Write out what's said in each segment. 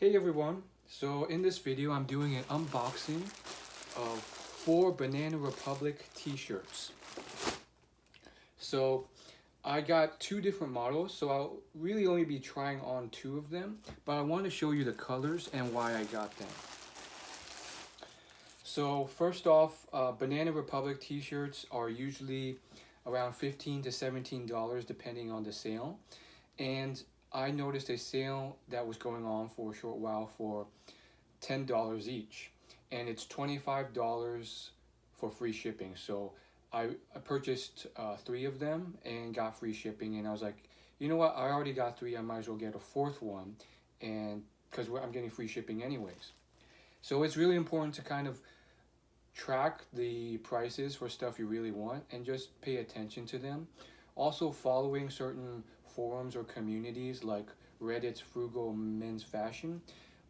Hey everyone, so in this video I'm doing an unboxing of 4 Banana Republic t-shirts. So I got 2 different models, so I'll really only be trying on 2 of them, but I want to show you the colors and why I got them. So first off, Banana Republic t-shirts are usually around $15 to $17 depending on the sale, and I noticed a sale that was going on for a short while for $10 each, and it's $25 for free shipping. So I purchased 3 of them and got free shipping, and I was like, you know what, I already got 3, I might as well get a 4th one, and because I'm getting free shipping anyways. So it's really important to kind of track the prices for stuff you really want and just pay attention to them. Also, following certain forums or communities like Reddit's Frugal Men's Fashion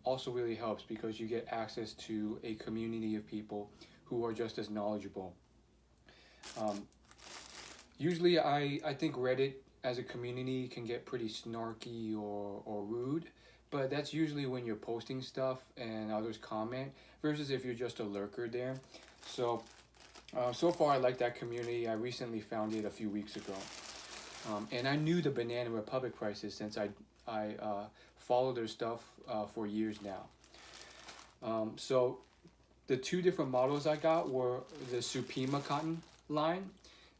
also really helps because you get access to a community of people who are just as knowledgeable. Um, Usually I think Reddit as a community can get pretty snarky or rude, but that's usually when you're posting stuff and others comment versus if you're just a lurker there. So so far I like that community. I recently found it a few weeks ago. And I knew the Banana Republic prices since I follow their stuff for years now. So the 2 different models I got were the Supima cotton line,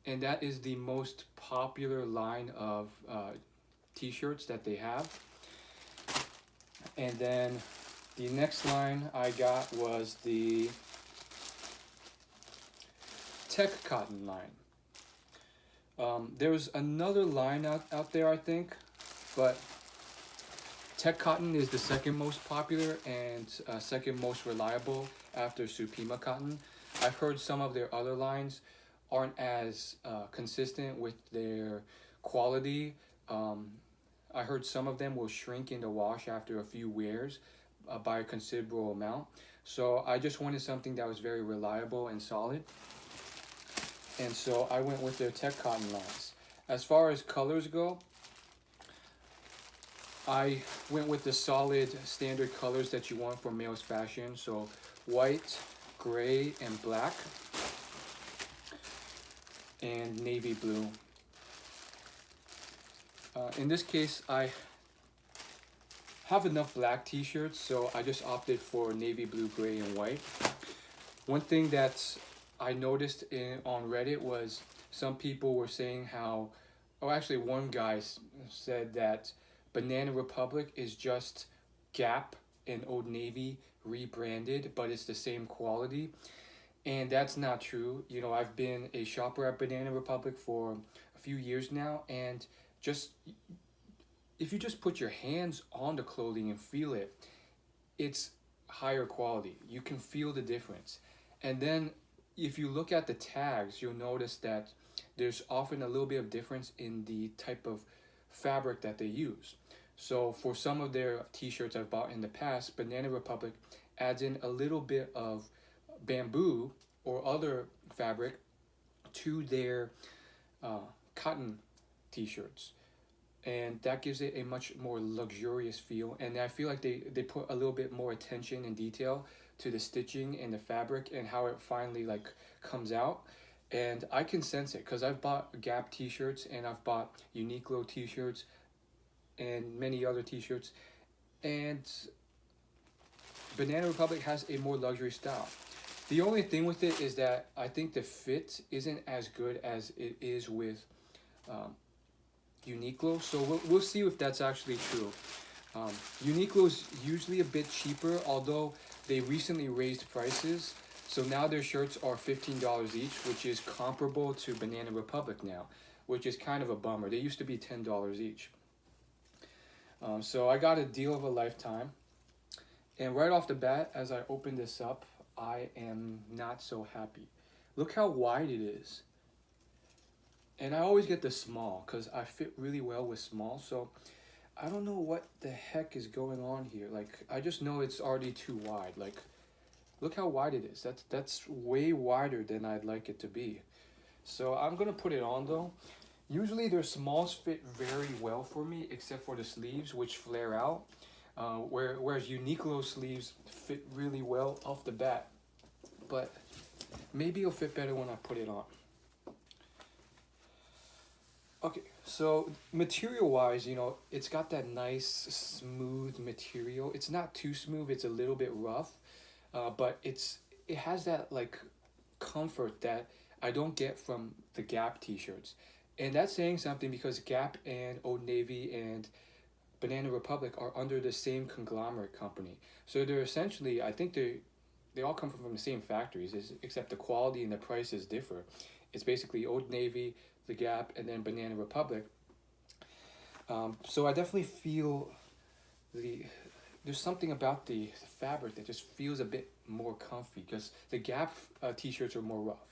and that is the most popular line of t-shirts that they have. And then the next line I got was the Tech cotton line. There's another line out there, I think, but Tech cotton is the second most popular and second most reliable after Supima cotton. I've heard some of their other lines aren't as consistent with their quality. I heard some of them will shrink in the wash after a few wears by a considerable amount. So I just wanted something that was very reliable and solid. And so I went with their Tech cotton lines. As far as colors go, I went with the solid standard colors that you want for male's fashion. So white, gray, and black, and navy blue. In this case, I have enough black t-shirts, so I just opted for navy blue, gray, and white. One thing that I noticed on Reddit was some people were saying how, oh, actually one guy said that Banana Republic is just Gap and Old Navy rebranded, but it's the same quality. And that's not true. You know, I've been a shopper at Banana Republic for a few years now, and just if you just put your hands on the clothing and feel it, it's higher quality. You can feel the difference. And then if you look at the tags, you'll notice that there's often a little bit of difference in the type of fabric that they use. So for some of their t-shirts I've bought in the past, Banana Republic adds in a little bit of bamboo or other fabric to their cotton t-shirts, and that gives it a much more luxurious feel. And I feel like they put a little bit more attention and detail to the stitching and the fabric and how it finally like comes out. And I can sense it because I've bought Gap t-shirts and I've bought Uniqlo t-shirts and many other t-shirts, and Banana Republic has a more luxury style. The only thing with it is that I think the fit isn't as good as it is with Uniqlo. So we'll see if that's actually true. Uniqlo is usually a bit cheaper, although they recently raised prices. So now their shirts are $15 each, which is comparable to Banana Republic now, which is kind of a bummer. They used to be $10 each. So I got a deal of a lifetime. And right off the bat, as I open this up, I am not so happy. Look how wide it is. And I always get the small because I fit really well with small. So I don't know what the heck is going on here. Like, I just know it's already too wide. Like, look how wide it is. That's way wider than I'd like it to be. So I'm going to put it on though. Usually their smalls fit very well for me except for the sleeves, which flare out. Whereas Uniqlo sleeves fit really well off the bat, but maybe it'll fit better when I put it on. Okay, so material wise, it's got that nice smooth material. It's not too smooth, it's a little bit rough, but it has that like comfort that I don't get from the Gap t-shirts. And that's saying something because Gap and Old Navy and Banana Republic are under the same conglomerate company. So they're essentially, I think they all come from the same factories, except the quality and the prices differ. It's basically Old Navy, the Gap, and then Banana Republic. So I definitely feel the there's something about the fabric that just feels a bit more comfy because the Gap t-shirts are more rough.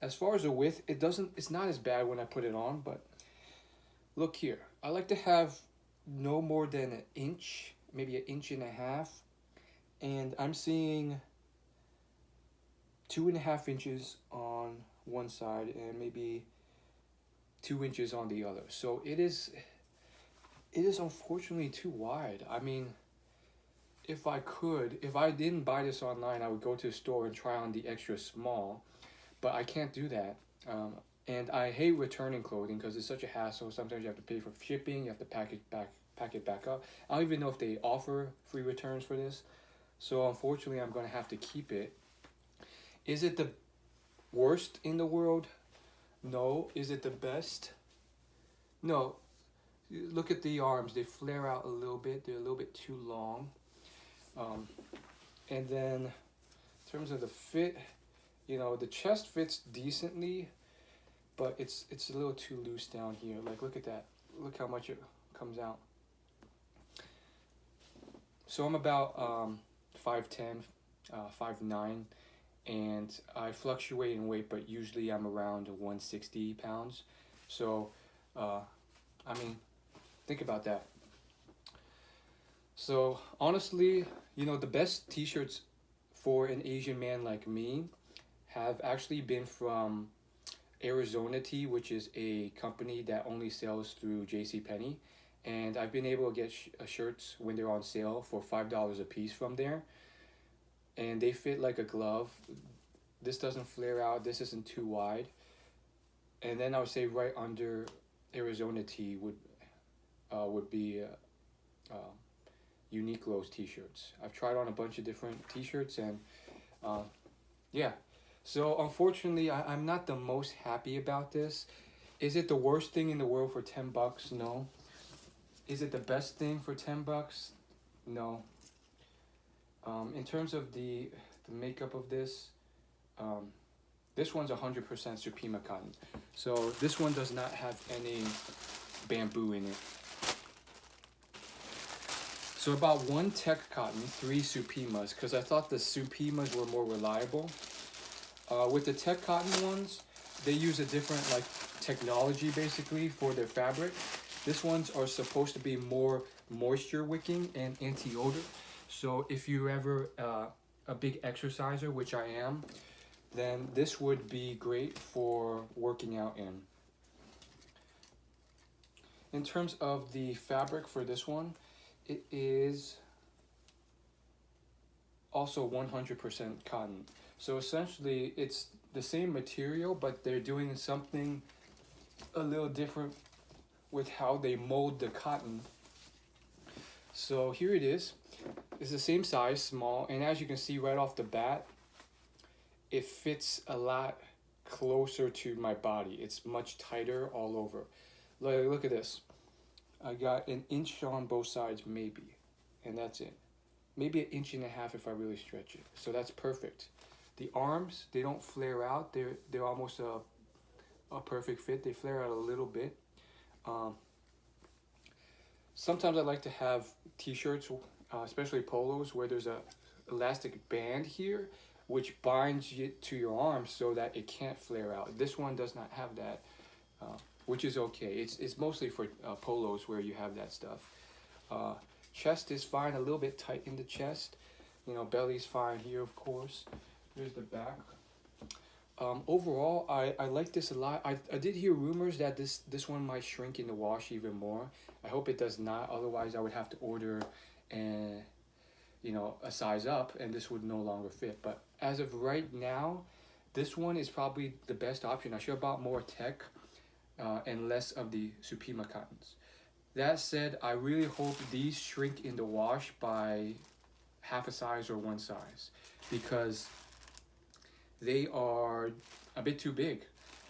As far as the width, it's not as bad when I put it on, but look here. I like to have no more than an inch, maybe an inch and a half, and I'm seeing 2.5 inches on one side and maybe 2 inches on the other. So it is unfortunately too wide. I mean, if I didn't buy this online, I would go to the store and try on the extra small, but I can't do that. And I hate returning clothing because it's such a hassle. Sometimes you have to pay for shipping, you have to pack it back up. I don't even know if they offer free returns for this. So unfortunately, I'm going to have to keep it. Is it the worst in the world? No. Is it the best? No. Look at the arms. They flare out a little bit. They're a little bit too long. And then in terms of the fit, the chest fits decently, but it's a little too loose down here. Like, look at that. Look how much it comes out. So I'm about 5'10", 5'9", and I fluctuate in weight, but usually I'm around 160 pounds. So, I mean, think about that. So honestly, the best t-shirts for an Asian man like me have actually been from Arizona Tea, which is a company that only sells through JCPenney. And I've been able to get shirts when they're on sale for $5 a piece from there. And they fit like a glove. This doesn't flare out. This isn't too wide. And then I would say right under Arizona Tea would be Uniqlo's t-shirts. I've tried on a bunch of different t-shirts and yeah. So unfortunately, I'm not the most happy about this. Is it the worst thing in the world for $10? No. Is it the best thing for $10? No. In terms of the makeup of this one's 100% Supima cotton. So this one does not have any bamboo in it. So about 1 tech cotton, 3 Supimas, because I thought the Supimas were more reliable. With the tech cotton ones, they use a different technology basically for their fabric. This ones are supposed to be more moisture wicking and anti-odor. So if you're ever a big exerciser, which I am, then this would be great for working out in. In terms of the fabric for this one, it is also 100% cotton. So essentially it's the same material, but they're doing something a little different with how they mold the cotton. So here it is. It's the same size, small, and as you can see right off the bat, it fits a lot closer to my body. It's much tighter all over. Look at this. I got an inch on both sides maybe, and that's it. Maybe 1.5 inches if I really stretch it. So that's perfect. The arms, they don't flare out. They're almost a perfect fit. They flare out a little bit. Sometimes I like to have t-shirts, especially polos, where there's a elastic band here, which binds it to your arm so that it can't flare out. This one does not have that, which is okay. It's mostly for polos where you have that stuff. Chest is fine, a little bit tight in the chest. Belly's fine here, of course. Here's the back. Overall, I like this a lot. I did hear rumors that this one might shrink in the wash even more. I hope it does not. Otherwise, I would have to order and a size up, and this would no longer fit. But as of right now, this one is probably the best option. I should have bought more tech and less of the Supima cottons. That said, I really hope these shrink in the wash by half a size or one size, because they are a bit too big.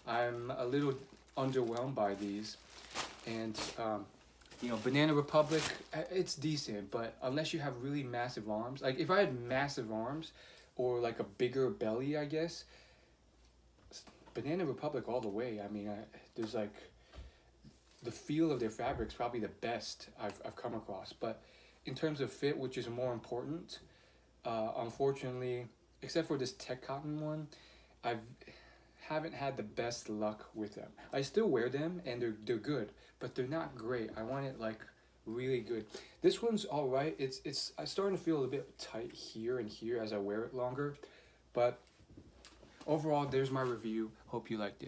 I'm a little underwhelmed by these, and Banana Republic, it's decent, but unless you have really massive arms, like if I had massive arms or like a bigger belly, I guess Banana Republic all the way. I mean, there's like the feel of their fabric's probably the best I've come across, but in terms of fit, which is more important, unfortunately, except for this tech cotton one, I haven't had the best luck with them. I still wear them and they're good, but they're not great. I want it like really good. This one's all right. It's I'm starting to feel a little bit tight here and here as I wear it longer, but overall, there's my review. Hope you liked it.